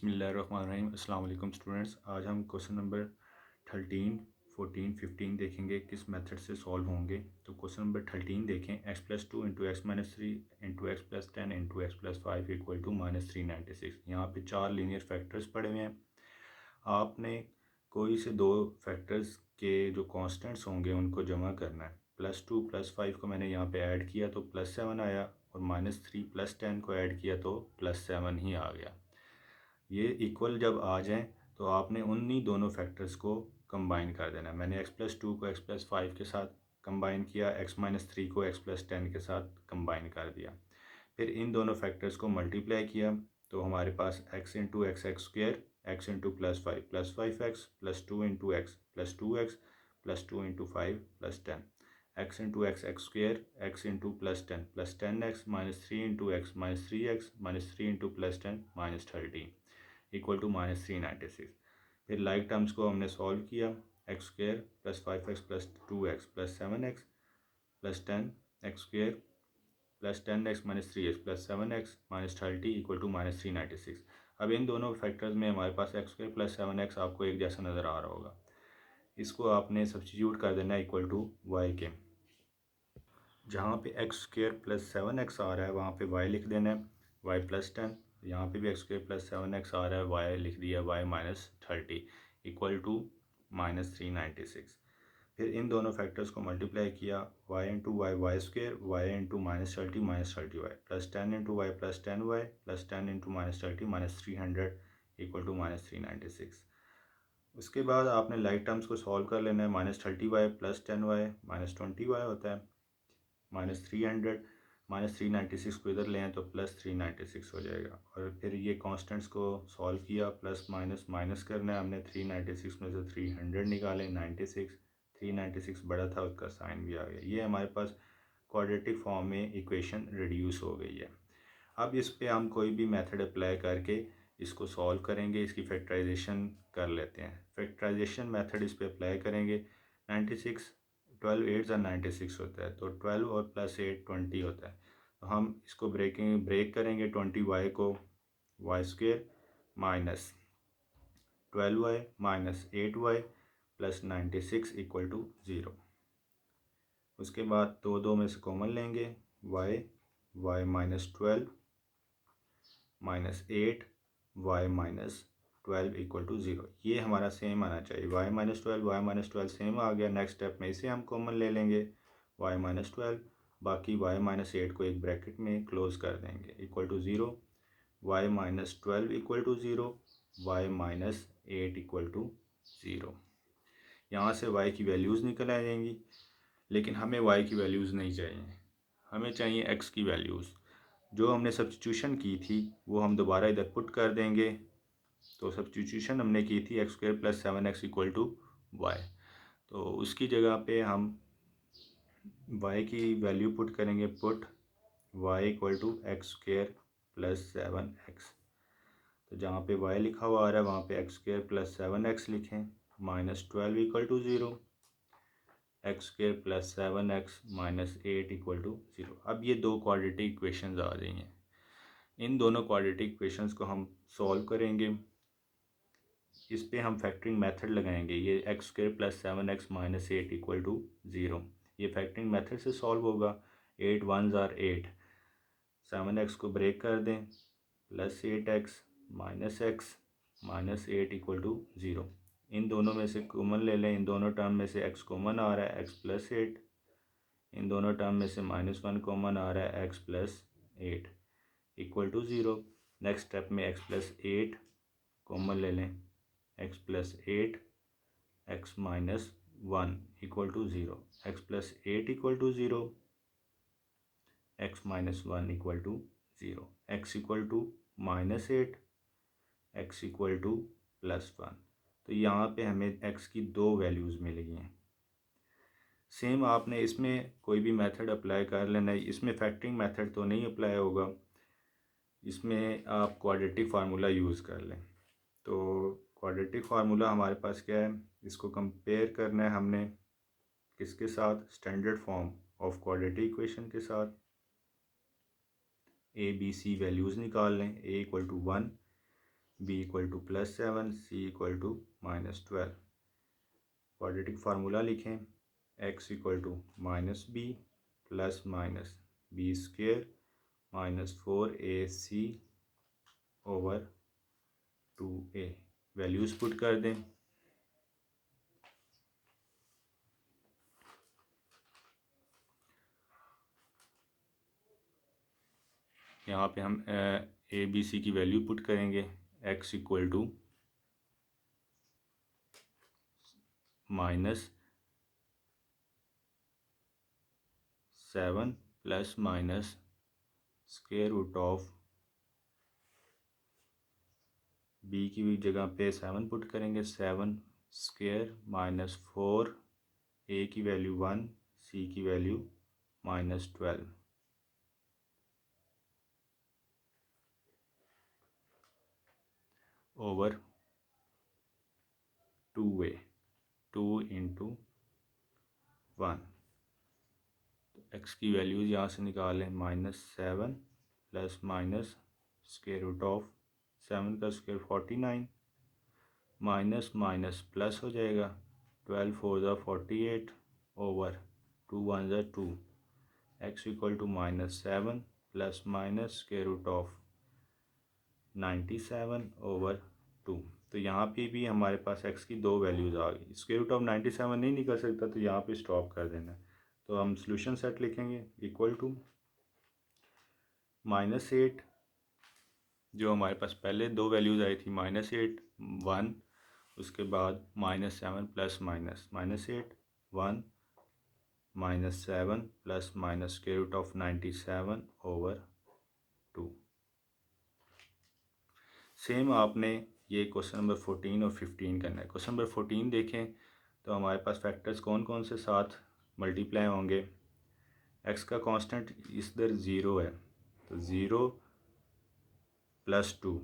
बिस्मिल्लाहिर्रहमानिर्रहीम। अस्सलाम वालेकुम स्टूडेंट्स। आज हम क्वेश्चन नंबर 13, 14, 15 देखेंगे किस मेथड से सॉल्व होंगे। तो क्वेश्चन नंबर 13 देखें। x+2 into x minus three into x plus 10 into x plus 5 equal to -396। यहाँ पे चार लीनियर फैक्टर्स पड़े हुए हैं। आपने कोई से दो फैक्टर्स के जो कॉन्स्टेंट्स होंगे उनको जमा करना है। +2 +5 को मैंने यहाँ पे ऐड किया तो +7 आया, और -3 +10 को ऐड किया तो +7 ही आ गया। ये इक्वल जब आ जाएं तो आपने उन्हीं दोनों फैक्टर्स को कंबाइन कर देना है। मैंने x+2 को x+5 के साथ कंबाइन किया, x-3 को x+10 के साथ कंबाइन कर दिया। फिर इन दोनों फैक्टर्स को मल्टीप्लाई किया तो हमारे पास x into x x square, x into +5 plus 2 into x plus 2x plus 2 into 5 plus 10, x into x x square, x into +10 plus 10x -3 into x -3x -3 into +10 -13 equal to -396। फिर like terms को हमने solve किया। X square plus 5x plus 2x plus 7x plus 10x² plus 10x -3x plus 7x -30 equal to -396। अब इन दोनों factors में हमारे पास x² plus 7x आपको एक जैसा नज़र आ रहा होगा। इसको आपने सब्स्टिट्यूट कर देना इक्वल टू y के। जहाँ पे x² प्लस 7x आ रहा है वहाँ पे y लिख देना है, y प्लस 10। यहाँ पे भी x² प्लस 7x आ रहा है, y लिख दिया y -30 इक्वल टू -396। फिर इन दोनों फैक्टर्स को मल्टीप्लाई किया, y into y y square, y into -30 plus 10 into y plus 10y plus 10 into -30 -300 equal to -396। उसके बाद आपने लाइक टर्म्स को सॉल्व कर लेना है। -30y प्लस 10y -20y होता है, -300 -396 को इधर लें तो +396 हो जाएगा। और फिर ये कांस्टेंट्स को सॉल्व किया, प्लस माइनस माइनस करना है हमने। 396 में से 300 निकाले, 96, 396 बड़ा था उसका साइन भी आ गया। ये हमारे पास क्वाड्रेटिक फॉर्म में इक्वेशन रिड्यूस हो गई है। अब इस पे हम कोई भी मेथड अप्लाई करके इसको सॉल्व करेंगे। इसकी फैक्टराइजेशन कर लेते हैं। फैक्टराइजेशन मेथड इस पे अप्लाई करेंगे। 96 12 8 और 96 होता है, तो 12 और प्लस 8 20 होता है। तो हम इसको ब्रेक करेंगे। 20y को y square minus 12y minus 8y plus 96 equal to 0। उसके बाद दो में से कॉमन लेंगे, y -12 -8 y -12 इक्वल टू 0। ये हमारा सेम आना चाहिए। y -12 सेम आ गया। नेक्स्ट स्टेप में इसे हम कॉमन ले लेंगे, y -12, बाकी y -8 को एक ब्रैकेट में क्लोज कर देंगे equal to 0। y -12 equal to 0, y -8 equal to 0। यहाँ से y की वैल्यूज़ निकल आ जाएंगी, लेकिन हमें y की वैल्यूज़ नहीं चाहिए, हमें चाहिए x की वैल्यूज़। जो हमने सब्स्टिट्यूशन की थी वो हम दोबारा इधर पुट कर देंगे। तो सब्स्टिट्यूशन हमने की थी x² plus 7x equal to y, तो उसकी जगह पे हम y की वैल्यू पुट करेंगे। Put y equal to x² plus 7x। तो जहाँ पे y लिखा हुआ आ रहा है वहाँ पे x² प्लस 7x लिखें। -12 equal to 0, x² plus 7x -8 equal to 0। अब ये दो क्वाड्रेटिक इक्वेशंस आ रही हैं। इन दोनों क्वाड्रेटिक इक्वेशंस को हम सॉल्व करेंगे। इस पे हम फैक्टरिंग मेथड लगाएंगे। ये x² plus 7x -8 equal to 0, ये फैक्टरिंग मेथड से सॉल्व होगा। 8 1s are 8, 7x को ब्रेक कर दें, plus 8x -x -8 equal to 0। इन दोनों में से कॉमन ले लें। इन दोनों टर्म में से x कॉमन आ रहा है, x प्लस 8। इन दोनों टर्म में से -1 कॉमन आ रहा है, x plus 8 equal to 0। Next step में x प्लस 8 कॉमन ले लें, x plus 8 x minus 1 equal to 0, x plus 8 equal to 0, x minus 1 equal to 0, x equal to -8, x equal to +1। तो यहाँ पे हमें x की दो वैल्यूज़ मिलेगी हैं। सेम आपने इसमें कोई भी मेथड अप्लाई कर लेना है। इसमें फैक्टरिंग मेथड तो नहीं अप्लाई होगा, इसमें आप क्वाड्रेटिक फार्मूला यूज़ कर लें। तो क्वाड्रेटिक फार्मूला हमारे पास क्या है, इसको कंपेयर करना है हमने किसके साथ, standard form of quadratic equation के साथ। ए बी सी वैल्यूज़ निकाल लें। a equal to 1, b equal to +7, c equal to -12। Quadratic formula लिखें, x equal to -b plus minus b square -4ac over 2a। Values put कर दें। यहाँ पे हम ए बी सी की value put करेंगे। x equal to -7 plus minus square root of b की जगह पे 7 पुट करेंगे। 7 स्क्वायर -4, a की वैल्यू 1, c की वैल्यू -12 ओवर 2a, 2 इंटू 1। तो x की वैल्यूज़ यहाँ से निकालें, -7 plus minus square root of 7 का स्क्वायर 49, माइनस माइनस प्लस हो जाएगा, 12 4 ज़ा 48 ओवर 2 1 ज़ा 2। x equal to -7 plus minus square root of 97 over 2। तो यहाँ पे भी हमारे पास x की दो वैल्यूज़ आ गई। स्क्वायर रूट ऑफ 97 नहीं निकल सकता, तो यहाँ पे स्टॉप कर देना। तो हम सॉल्यूशन सेट लिखेंगे, इक्वल टू -8, जो हमारे पास पहले दो वैल्यूज़ आई थी, -8 1, उसके बाद -7 plus minus -8 1 -7 plus minus square root of 97 over 2। Same आपने ये क्वेश्चन नंबर 14 और 15 करना है। क्वेश्चन नंबर 14 देखें तो हमारे पास फैक्टर्स कौन कौन से साथ मल्टीप्लाई होंगे। x का कांस्टेंट इधर 0 है, तो 0 प्लस 2,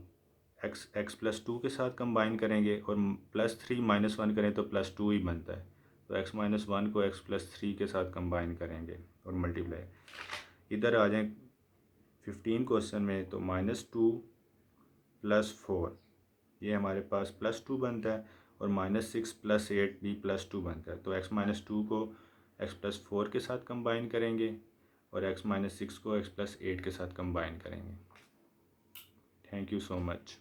x प्लस 2 के साथ कंबाइन करेंगे, और +3 -1 करें तो +2 ही बनता है। तो x -1 को x प्लस 3 के साथ कंबाइन करेंगे और मल्टीप्लाई। इधर आ जाएं 15 क्वेश्चन में, तो -2 प्लस 4, ये हमारे पास +2 बनता है, और -6 प्लस 8 भी +2 बनता है। तो x -2 को x प्लस 4 के साथ कंबाइन करेंगे, और x -6 को x प्लस 8 के साथ कंबाइन करेंगे। Thank you so much.